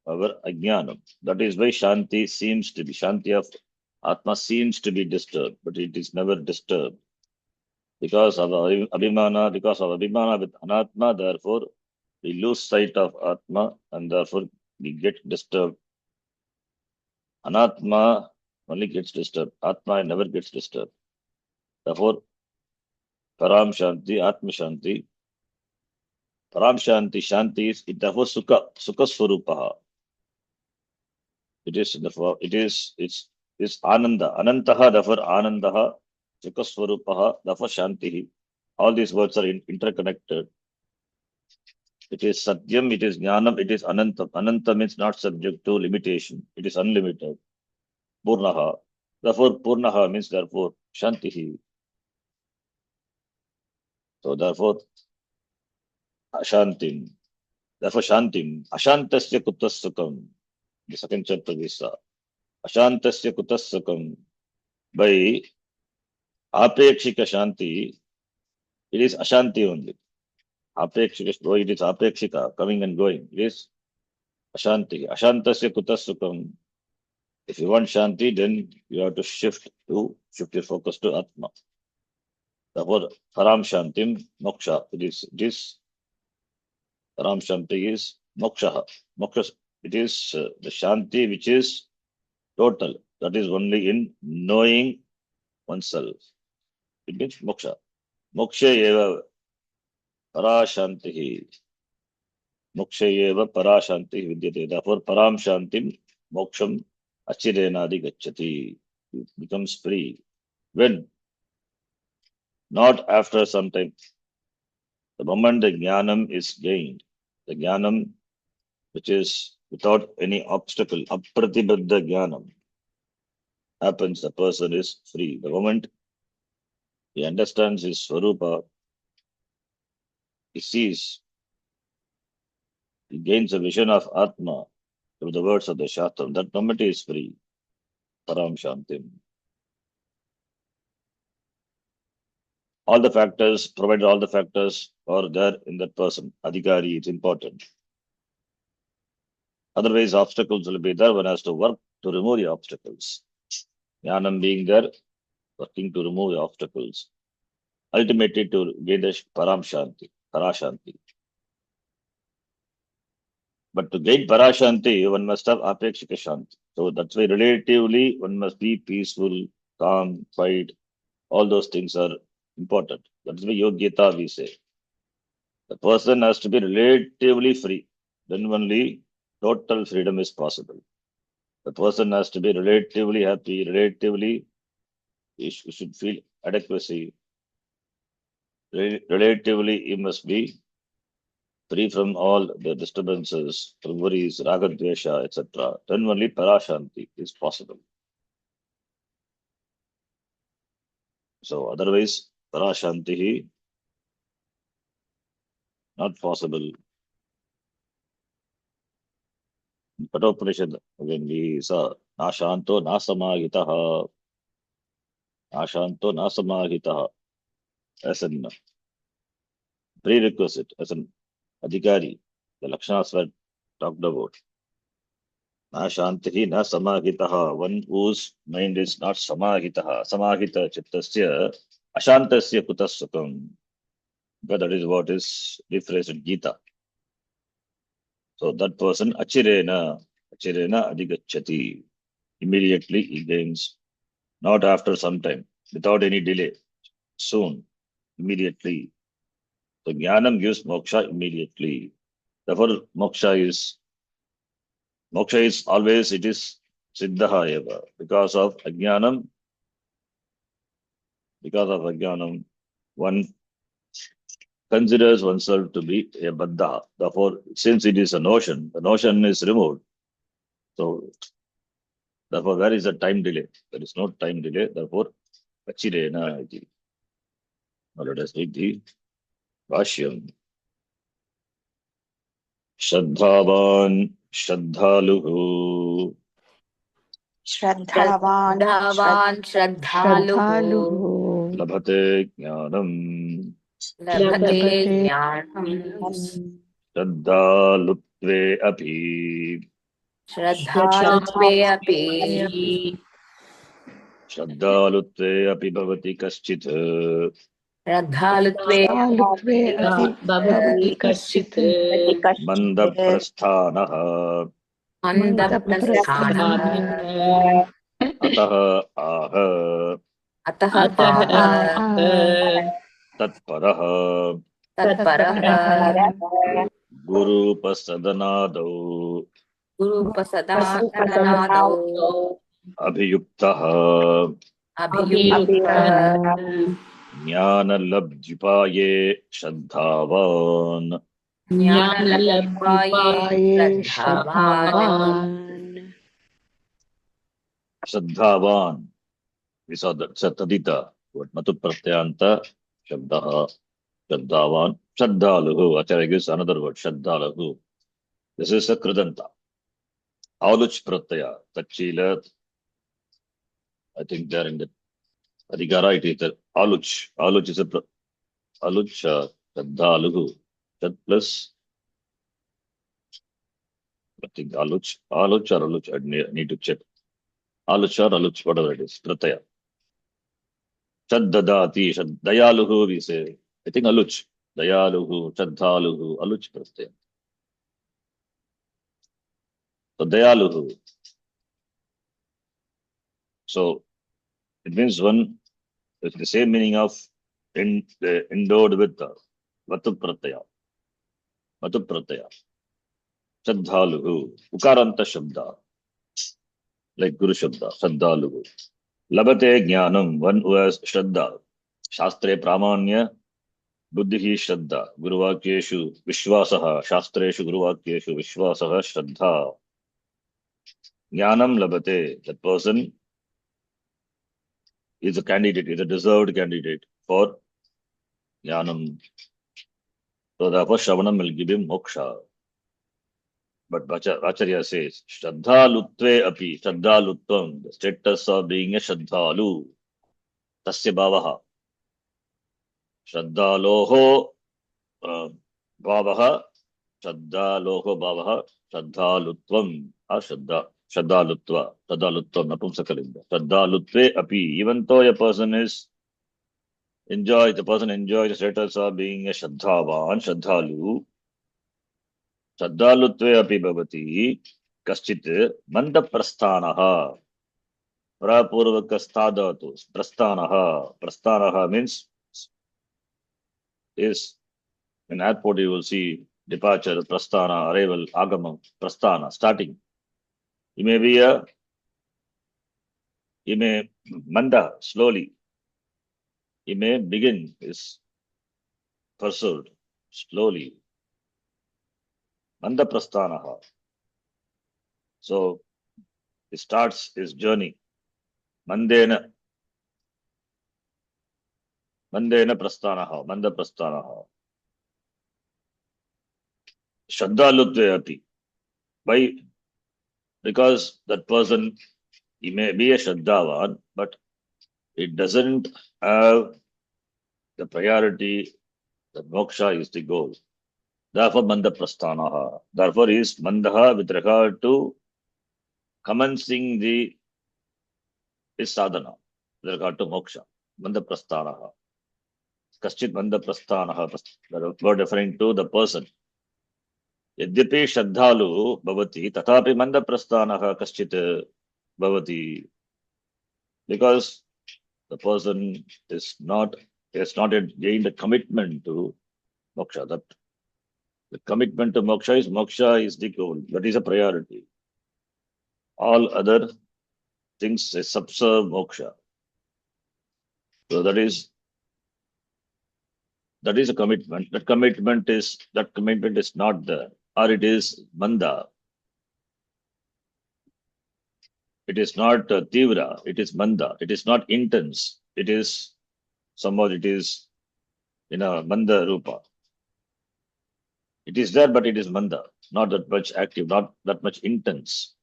our ajnanam. That is why Shanti of Atma seems to be disturbed, but it is never disturbed. Because of Abhimana with Anatma, therefore we lose sight of Atma and therefore we get disturbed. Anatma only gets disturbed. Atma never gets disturbed. Therefore, Param Shanti, Atma Shanti, Param Shanti is therefore Sukha Swarupaha. It's Ananda. Anantaha, therefore Anandaha, Sukha Swarupaha, therefore Shanti. All these words are interconnected. It is Satyam, it is Jnanam, it is Anantam. Anantam means not subject to limitation. It is unlimited. Purnaha. Therefore, Purnaha means therefore Shantihi. So therefore, Ashantim. Therefore, Shantim. Ashantasya kutasukam. The second chapter we saw. Ashantasya kutasukam. By Apekshika Shanti, it is Ashanti only. Apekshika, though it is Apekshika, coming and going. It is Ashanti. Ashantasya kutasukam. If you want Shanti, then you have to shift your focus to Atma. Therefore, Param Shantim, Moksha. It is Param Shanti is Moksha. Moksha, it is the Shanti which is total. That is only in knowing oneself. It means Moksha. Moksha eva para Shanti. Moksha eva para Shanti vidyate. Therefore, Param Shantim, Moksham Achirenadi Gacchati. It becomes free. When? Not after some time. The moment the jnanam is gained, the jnanam which is without any obstacle, apratibadda jnanam, happens, the person is free. The moment he understands his swarupa, he sees, he gains a vision of Atma through the words of the Shastra. That moment he is free. Param Shantim. All the factors, provided all the factors are there in that person. Adhikari is important. Otherwise, obstacles will be there. One has to work to remove the obstacles. Jnanam being there, working to remove the obstacles. Ultimately to gain the Param Shanti, Parashanti. But to gain Parashanti, one must have Apekshika Shanti. So that's why relatively one must be peaceful, calm, quiet. All those things are important. That's why Yogita we say. The person has to be relatively free. Then only total freedom is possible. The person has to be relatively happy, relatively, he should feel adequacy. Relatively, he must be free from all the disturbances, from worries, ragadvesha, etc. Then only Parashanti is possible. So otherwise, Parashanti not possible. Kathopanishad, again we saw, Nashanto Nasamahitaha, Nashanto Nasamahitaha, as an prerequisite, as an adhikari, the Lakshanas were talked about. Na shantihi na samahitaha. One whose mind is not samahitaha. Samahita chittasya ashantasya kutasukam. Because that is what is rephrased in Gita. So that person achirena adigacchati. Immediately he gains, not after some time, without any delay, soon, immediately. So jnanam gives moksha immediately. Therefore, moksha is always, it is siddhaha eva. Because of ajnanam, one considers oneself to be a baddha. Therefore, since it is a notion, the notion is removed. So, therefore, where is the time delay? There is no time delay. Therefore, achirena iti. Now let us read the Bhashyam. Shraddhavan Shraddhaluhu Shraddhavan श्रद्धावान् श्रद्धालुः Shraddhaluhu Labhate Jnanam लभते labhate ज्ञानम् jnanam Shraddhalutve api श्रद्धालुत्वे अपि Shraddhalutve api bhavati kaschit श्रद्धालुत्वे Shraddhalutve api भवति bhavati कश्चित् kaschit Manda prasthanaha मन्दप्रस्थानः Mandaprasthanah Ataha aha अतः अतः पाह आह Tatparaha तत्परः तत्परः Guru Pasadanadau गुरुपसदाननादौ Abhiyuktaha अभियुक्तः अभियुक्तः ज्ञानलब्धिपाये श्रद्धावान् ज्ञानलब्धाये आये श्रद्धावान् श्रद्धावान् श्रद्धावान् we saw that Tadita, what Matu Pratyanta, Shabdaha, Shraddhavan, Shraddhaluhu, Acharya gives another word, Shraddhaluhu. This is a Kridanta. Aluch Pratyaya, Tachila, I think they're in the Adhikara, it is the Aluch. Aluch is a Aluch, Shraddhaluhu. That plus, I think Aluch or Aluch, I need to check. Aluch or Aluch, whatever it is, Pratyaya. Shaddadati, Dayaluhu, we say. I think Aluch. Dayaluhu, Shaddhaluhu, Aluch Pratyaya. So Dayaluhu. So it means one, it's the same meaning of endowed with Vatu Pratyaya. Vatu Pratyaya. Shaddhaluhu. Ukaranta Shabda. Like Guru Shabda. Shaddhaluhu. Labate Jnanam. One who has Shraddha. Shastre Pramanya. Buddhi Shraddha. Guruvakyeshu Vishwasaha. Shastreshu Guruvakyeshu Vishwasaha Shraddha. Jnanam Labate. That person is a candidate, is a deserved candidate for Jnanam. So therefore Shravanam will give him moksha. But Acharya says, Shraddhalutve api, Shraddhalutvam, the status of being a Shraddhalu, Tasya Bhavaha. Shraddhaloho Bhavaha, Shraddhaloho Bhavaha, Shraddhalutvam, Shraddhalutva, Napumsakalinga. Shraddhalutve api, even though a person is the person enjoys the status of being a Shraddhavan, Shraddhalu, Shraddhalutve api bhavati, kaschit mandaprasthanaha, prapurvakastadatu, prasthanaha. Prasthanaha means is in airport you will see departure, prasthana, arrival, agama, prasthana, starting. You may manda, slowly. You may begin, is pursued, slowly. Manda prasthanaha. So he starts his journey. Mandena prasthanaha, manda prasthanaha. Shraddhalutve api. Why? Because that person, he may be a Shraddhavan, but it doesn't have the priority that moksha is the goal. Therefore, manda prasthanaha. Therefore, he is mandaha with regard to commencing his sadhana, with regard to moksha. Manda prasthanaha. Kaschit manda prasthanaha. The word referring to the person. Yadyapi Shraddhalu bhavati, tatapi manda prasthanaha kaschit bhavati. Because the person has not yet gained a commitment to moksha. That the commitment to moksha is the goal. That is a priority. All other things subserve moksha. So that is a commitment. That commitment is not there, or it is manda. It is not tivra. It is manda. It is not intense. It is somehow it is in a manda rupa. It is there, but it is manda, not that much active, not that much intense.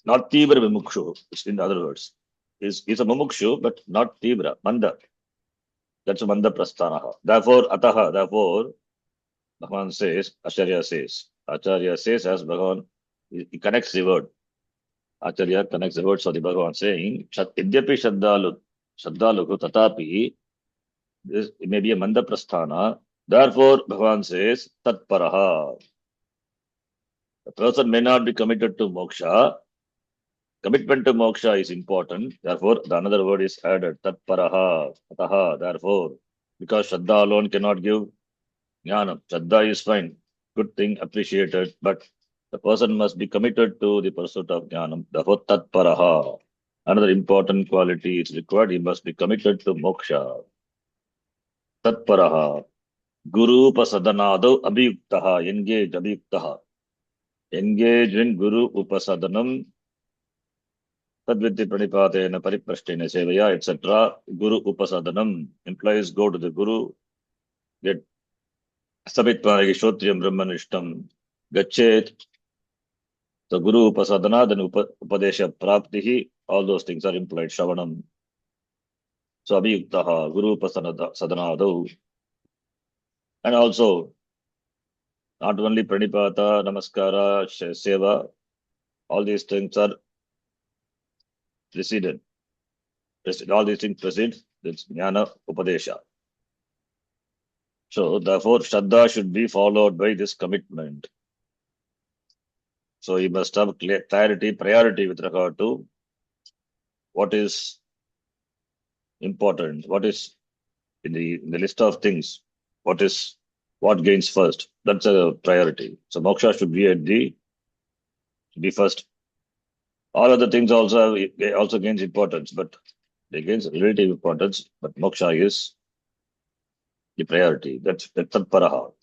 Not tivra vimukshu, in other words. Is a mumukshu, but not tivra, manda. That's a manda prasthanaha. Therefore, Bhagavan says, Acharya says as Bhagavan, he connects the word. Acharya connects the words of the Bhagavan saying, Idyapi Shraddhaluku tatapi, this may be a manda prasthana. Therefore, Bhagavan says, Tatparaha. The person may not be committed to moksha. Commitment to moksha is important. Therefore, the another word is added, Tatparaha. Ataha. Therefore, because Shraddha alone cannot give jnana. Shraddha is fine, good thing, appreciated, but the person must be committed to the pursuit of jnanam. Therefore, Tatparaha. Another important quality is required. He must be committed to moksha. Tatparaha. Guru upasadanado abhiyuktaha. Engage abhiyuktaha. Engage in Guru upasadanam. Tadvidhi pranipatena pariprashtena sevaya, etc. Guru upasadanam implies go to the Guru, get sabitvanagi shotriyam brahmanishtam, gachet. So Guru upasadana, then upadesha praptihi, all those things are implied. Shravanam. So abhiyuktaha, Guru upasadanado. And also, not only pranipata, namaskara, seva, all these things are preceded. All these things precede this jnana upadesha. So therefore, Shraddha should be followed by this commitment. So he must have clarity, priority with regard to what is important, what is in the list of things, what gains first. That's a priority. So moksha should be at the first. All other things also gains importance, but they gains relative importance. But moksha is the priority. That's tatparaha.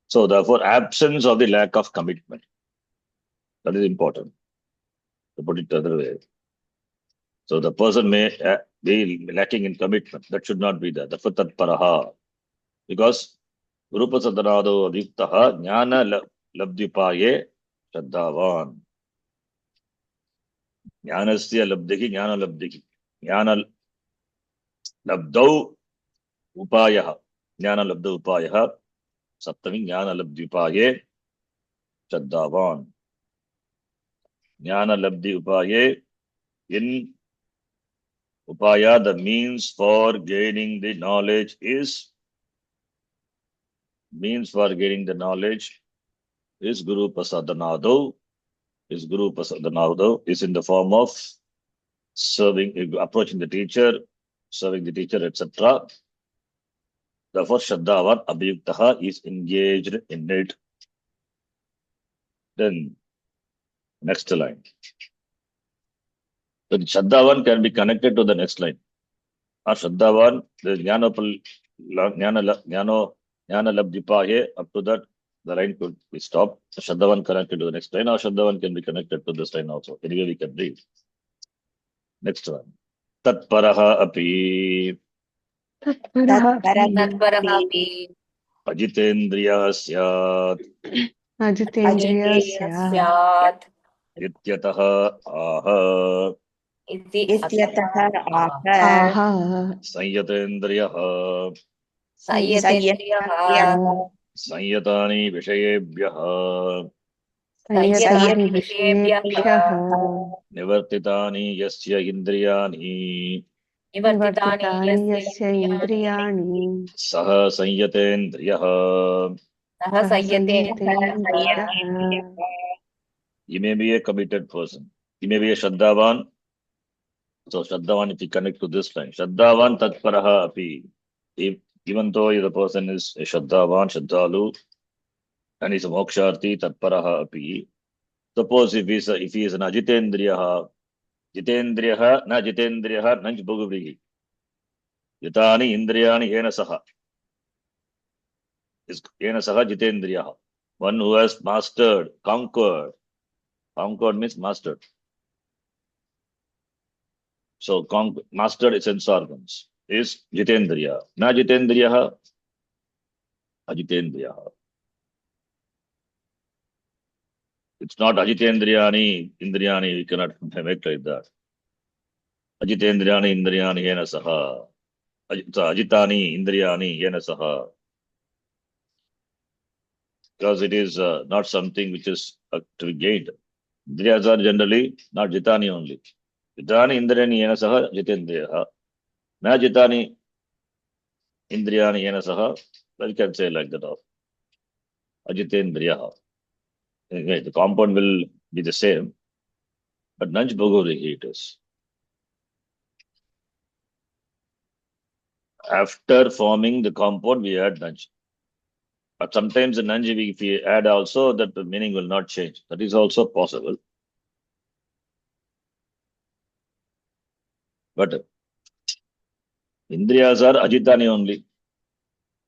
So therefore, absence of the lack of commitment, that is important. To put it the other way. So the person may be lacking in commitment. That should not be there. Therefore, tatparaha. Because Rupa Sadanado Viktaha Jnana Labdipaye Shraddhavan. Jnanasya Labdiki Jnana Labdiki. Jnana Labdau Upayaha. Jnana Labdau Upayaha. Saptami Jnana Labdipaye Shraddhavan. Jnana Labdi Upaye. In Upaya, the means for gaining the knowledge is Guru Pasadanado. Guru Pasadanado is in the form of serving, approaching the teacher, serving the teacher, etc. Therefore, Shraddhavan Abhiyuktaha is engaged in it. Then, next line. So, Shraddhavan can be connected to the next line. Shraddhavan, the Jnana Labdipaye, up to that, the line could be stopped. Shraddhavan connected to the next line, or Shraddhavan can be connected to this line also. Anyway, we can read. Next one. Tatparaha api Tatparahapi ajitendriya syat Ajitendriya Ajitendriya Sya Syat ityataha aha Iti इत्यतः Ataha आह Aha संयतेन्द्रियः Sayatendriyaha संयतानि विषयेभ्यः Sanyatani Sayatani Vishayebhyaha Vishayebhyaha निवर्तितानि यस्य इन्द्रियाणि Nivartitani Nivartitani Yasya Yasya Indriyani Indriyani सः संयतेन्द्रियः Saha Saha Sayatendriyaha Sanyatendriyaha. He may be a committed person. He may be a Shraddhavan. So Shraddhavan, if you connect to this line, Shraddhavan Tatparaha api. Even though the person is a Shraddhavan, Shraddhalu, and he's a Moksharti, Tatparaha api. Suppose if he is an Ajitendriyaha, Jitendriyaha, na Jitendriyaha, nanch bhugavrihi. Yatani Indriyani yena saha. Is yena saha Jitendriyaha. One who has mastered, conquered. Conquered means mastered. So mastered sense organs is Jitendriya. Na Jitendriyaha, Ajitendriyaha. It's not Ajitendriyani, Indriyani, we cannot make like that. Ajitendriyani, Indriyani, yena saha. Ajitani, Indriyani, yena saha. Because it is not something which is to be gained. Indriyas are generally not Jitani only. Jitani, Indriyani, yena saha, Jitendriyaha. Na Jitani, Indriyani, yena saha. Well, you can say like that of Ajitendriyaha. Anyway, the compound will be the same, but Nanj Bhagavrihi it is. After forming the compound, we add Nanj. But sometimes the Nanj, if we add also, that the meaning will not change. That is also possible. But Indriyas are ajitani only.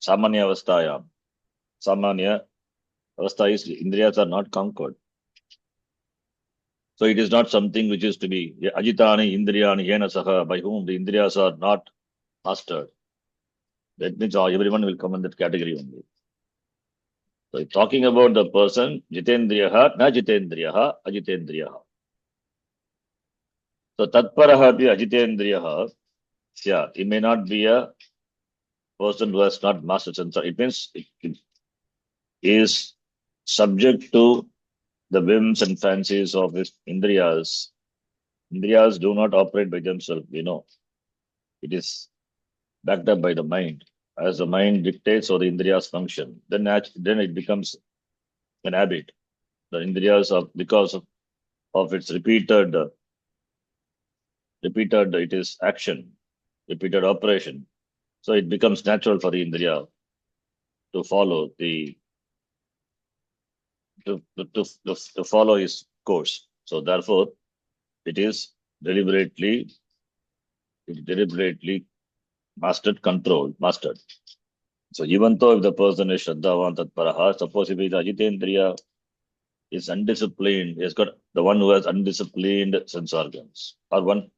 Samanya avastayam. Samanya avastha is Indriyas are not conquered. So it is not something which is to be ajitani, indriyani, yena saha, by whom the Indriyas are not mastered. That means everyone will come in that category only. So talking about the person, jitendriyaha, na jitendriyaha, ajitendriyaha. So tatparaha api ajitendriyaha, yeah, he may not be a person who has not mastered sanskara. It means it is subject to the whims and fancies of his indriyas. Indriyas do not operate by themselves, It is backed up by the mind. As the mind dictates or the indriyas function, then it becomes an habit. The indriyas are because of its repeated it is action, repeated operation. So it becomes natural for the indriya to follow to follow his course. So therefore, it is deliberately mastered. So even though if the person is Shraddhavan Tatparaha, suppose if the Ajitendriya is undisciplined, he has got the one who has undisciplined sense organs, or one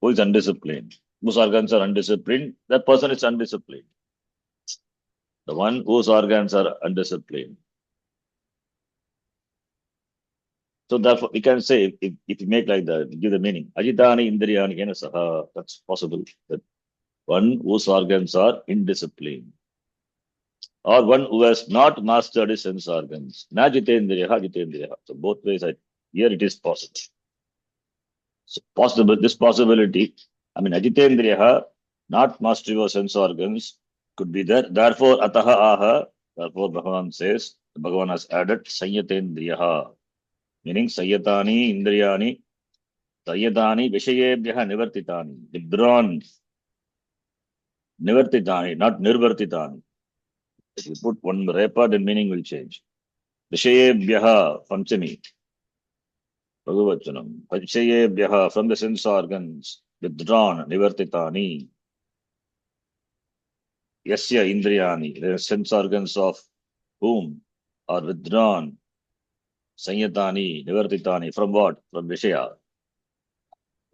who is undisciplined. Whose organs are undisciplined, that person is undisciplined. The one whose organs are undisciplined. So therefore, we can say, if you make like that, give the meaning, Ajitani Indriyani Yena Saha, that's possible. That one whose organs are indisciplined, or one who has not mastered his sense organs. Na jitendriyaha. So both ways, here it is possible. So this possibility, ajitendriyaha, not mastery of sense organs, could be there. Therefore, ataha aha, therefore Bhagavan says, Bhagavan has added sanyatendriyaha, meaning sayatani vishayebhyaha nivartitani, withdrawn, nivartitani, not nirvartitani. If you put one repa, then meaning will change. Vishayebhyaha, Panchami, Bhagavachanam. Vishayebhyaha, from the sense organs, withdrawn, nivartitani. Yasya indriyani, the sense organs of whom are withdrawn, sanyatani, nivartitani. From what? From Vishaya.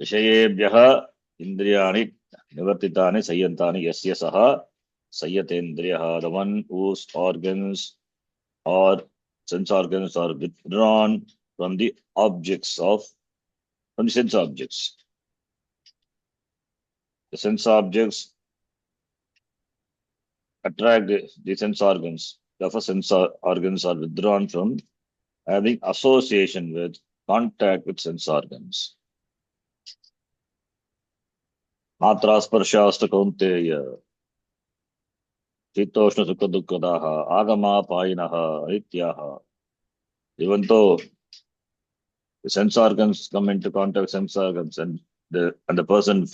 Vishayebhyaha indriyani, nivartitani, sayantani, yasya saha, sayatendriyaha, the one whose organs or sense organs are withdrawn from the sense objects. The sense objects attract the sense organs. Therefore, sense organs are withdrawn from having association with, contact with sense organs. Matra sparshasta kaunteya, chitoshna sukha dukkadaha, agama payinaha, nityaha. Even though the sense organs come into contact with sense organs and the person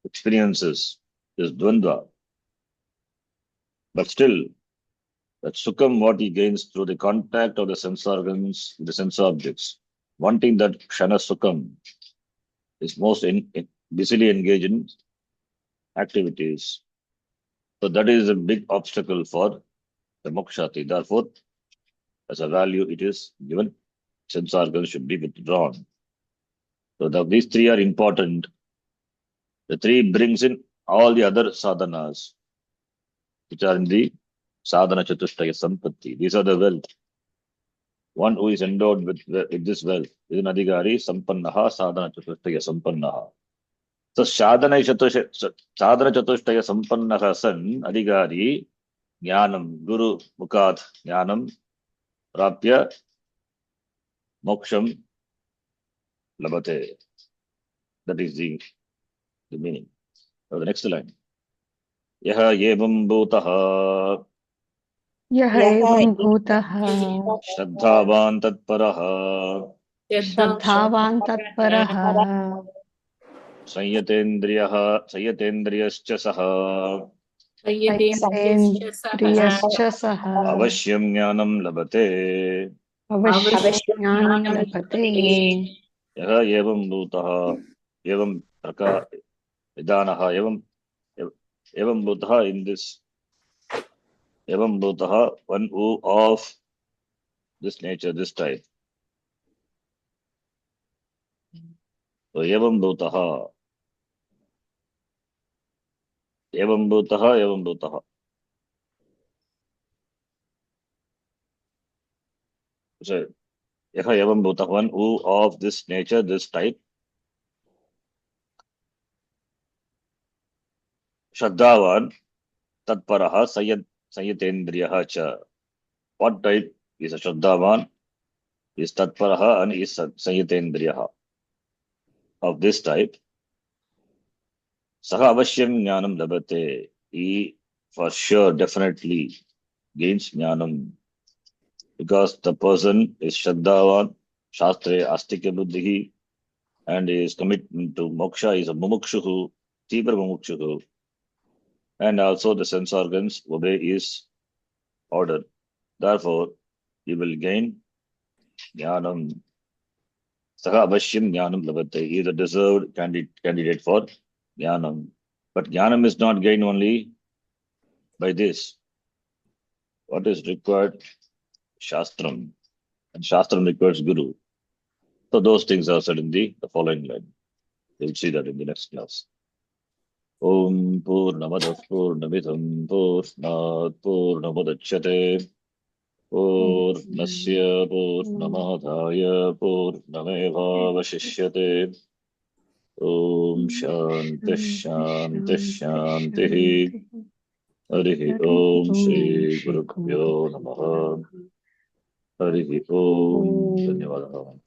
experiences this dvandva, but still, that sukham, what he gains through the contact of the sense organs with the sense objects, wanting that kshana sukham, is most busily engaged in activities. So that is a big obstacle for the mokshati. Therefore, as a value, it is given sense organs should be withdrawn. So these three are important. The three brings in all the other sadhanas, which are in the sadhana chatushtaya sampatti. These are the wealth. One who is endowed with this wealth is an adhikari, sampannaha, sadhana chatushtaya sampannaha. So sadhana chatushtaya sampannaha san, adhikari, jnanam, guru mukhat jnanam, prapya, moksham, labhate. That is the meaning. So the next line. Yaha yevam bhutaha यः एवं भूतः श्रद्धावान् तत्परः श्रद्धावान् तत्परः संयतेन्द्रियश्च सः संयतेन्द्रियश्च सः अवश्यं ज्ञानं लभते अवश्यं ज्ञानं लभते यः एवं भूतः एवं प्रकार Vidanaha evam bhutaha in this evam bhutaha, one who of this nature, this type. So evam bhutaha. Evam bhutaha, evam bhutaha. So yaha evam bhutaha, one who of this nature, this type. Shraddhavan tatparaha sayatendriyaha cha. What type is a Shraddhavan? Is tatparaha and is sayatendriyaha. Of this type, saha avashyam jnanam labhate. He for sure definitely gains jnanam, because the person is Shraddhavan, Shastre Astika Buddhihi, and his commitment to moksha is a mumukshuhu, Tibra mumukshuhu, and also the sense organs obey his order. Therefore, he will gain jnanam. Saha avashyam jnanam labhate. He is a deserved candidate for jnanam. But jnanam is not gained only by this. What is required? Shastram. And Shastram requires Guru. So those things are said in the following line. We'll see that in the next class. Om Purnamadav Purnamidam Purnat Purnamudachyate Purnasya Purnamadhaya Purnamevavashishyate. Om Shanti Shanti Shanti. Harihi Om Shri Gurubhyo Namaha. Harihi Om. Dhanyavadah.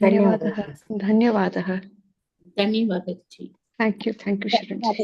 धन्यवादः धन्यवादः धन्यवादः जी। Thank you, Sharon.